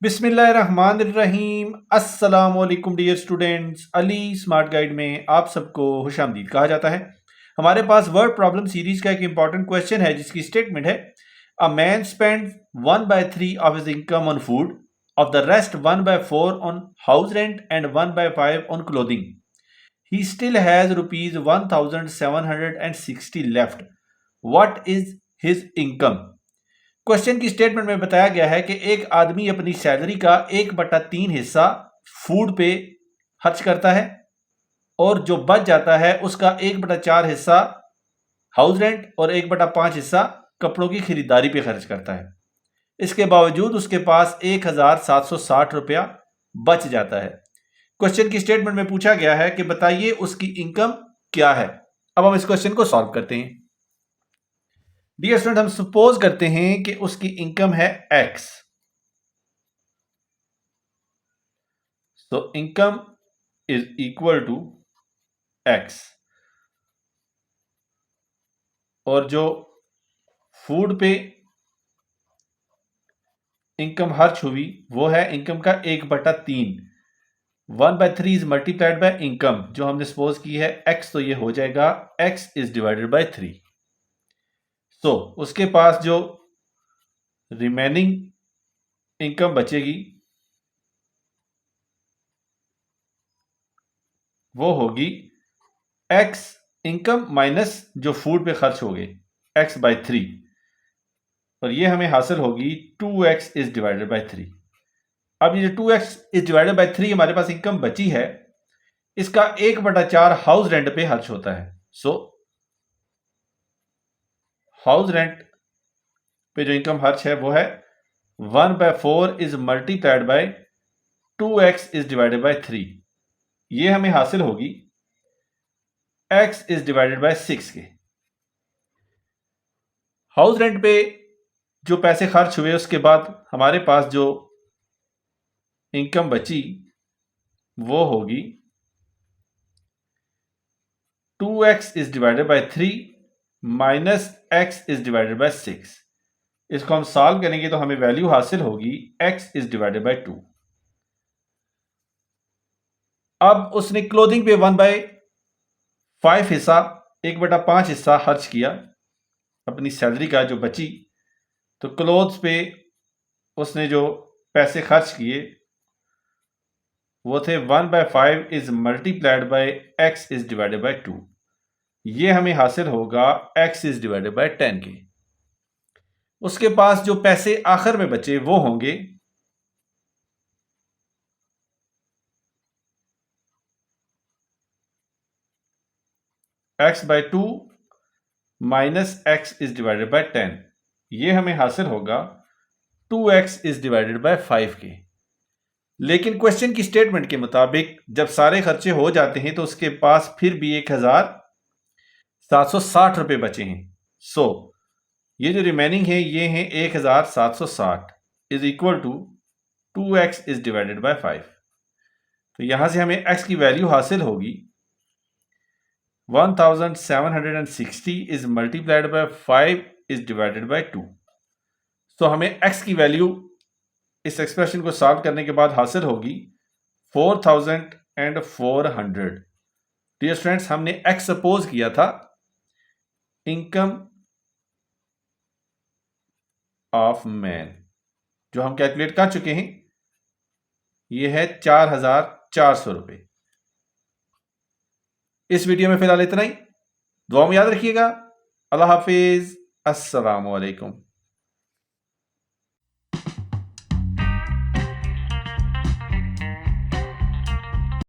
बिस्मिल्लाहिर्रहमानिर्रहीम। अस्सलाम वालेकुम dear students. Ali smart guide में आप सबको खुशामदीद कहा जाता है। हमारे पास वर्ड प्रॉब्लम सीरीज का एक इंपॉर्टेंट क्वेश्चन है जिसकी स्टेटमेंट है a man spend 1/3 of his income on food, of the rest 1/4 on house rent and 1/5 on clothing. He still has rupees 1760 left. What is his income? Question की statement में बताया गया है कि एक आदमी अपनी सैलरी का 1/3 हिस्सा फूड पे खर्च करता है और जो बच जाता है उसका 1/4 हिस्सा हाउस रेंट और 1/5 हिस्सा कपड़ों की खरीदारी पे खर्च करता है। इसके बावजूद उसके पास 1760 रुपया बच जाता है। क्वेश्चन की स्टेटमेंट में पूछा गया है कि बताइए उसकी इनकम क्या है। अब हम इस क्वेश्चन को सॉल्व करते हैं। डियर स्टूडेंट, हम सपोज करते हैं कि उसकी इनकम है एक्स। तो income is equal to x और जो फूड पे इनकम खर्च हुई वो है इनकम का 1/3। 1/3 इज मल्टीप्लाइड बाय इनकम जो हमने सपोज की है एक्स, तो ये हो जाएगा एक्स इज डिवाइडेड बाय 3। तो उसके पास जो रिमेनिंग इनकम बचेगी वो होगी एक्स इनकम माइनस जो फूड पे खर्च हो गए x/3, और ये हमें हासिल होगी 2x इज डिवाइडेड बाय 3। अब ये जो 2x इज डिवाइडेड बाय 3 हमारे पास इनकम बची है, इसका 1/4 हाउस रेंट पे खर्च होता है। सो हाउस रेंट पे जो इनकम खर्च है वो है 1/4 is multiplied by 2x is divided bye 3। ये हमें हासिल होगी x इज डिवाइडेड बाय 6 के। हाउस रेंट पे जो पैसे खर्च हुए उसके बाद हमारे पास जो इनकम बची वो होगी 2x is divided bye 3 minus x is divided bye 6। इसको हम सॉल्व करेंगे तो हमें वैल्यू हासिल होगी x इज डिवाइडेड बाय 2। अब उसने क्लोथिंग पे 1/5 हिस्सा 1/5 हिस्सा खर्च किया अपनी सैलरी का जो बची, तो क्लोथ्स पे उसने जो पैसे खर्च किए वो थे 1/5 is multiplied by x is divided bye 2। ये हमें हासिल होगा x इज डिवाइडेड बाय 10 के। उसके पास जो पैसे आखिर में बचे वो होंगे x/2 minus x is divided bye 10। ये हमें हासिल होगा 2x इज डिवाइडेड बाय 5 के। लेकिन क्वेश्चन की स्टेटमेंट के मुताबिक जब सारे खर्चे हो जाते हैं तो उसके पास फिर भी 1760 रुपए बचे हैं। सो ये जो रिमेनिंग है ये है 1760 is equal to 2x is divided by 5। तो यहां से हमें x की वैल्यू हासिल होगी 1760 is multiplied by 5 is divided bye 2। तो हमें x की वैल्यू इस एक्सप्रेशन को सॉल्व करने के बाद हासिल होगी 4400। डियर स्टूडेंट्स, हमने x सपोज किया था इनकम ऑफ मैन जो हम कैलकुलेट कर चुके हैं, ये है 4400 रुपए। इस वीडियो में फिलहाल इतना ही। दुआ में याद रखिएगा। अल्लाह हाफिज। अस्सलाम वालेकुम।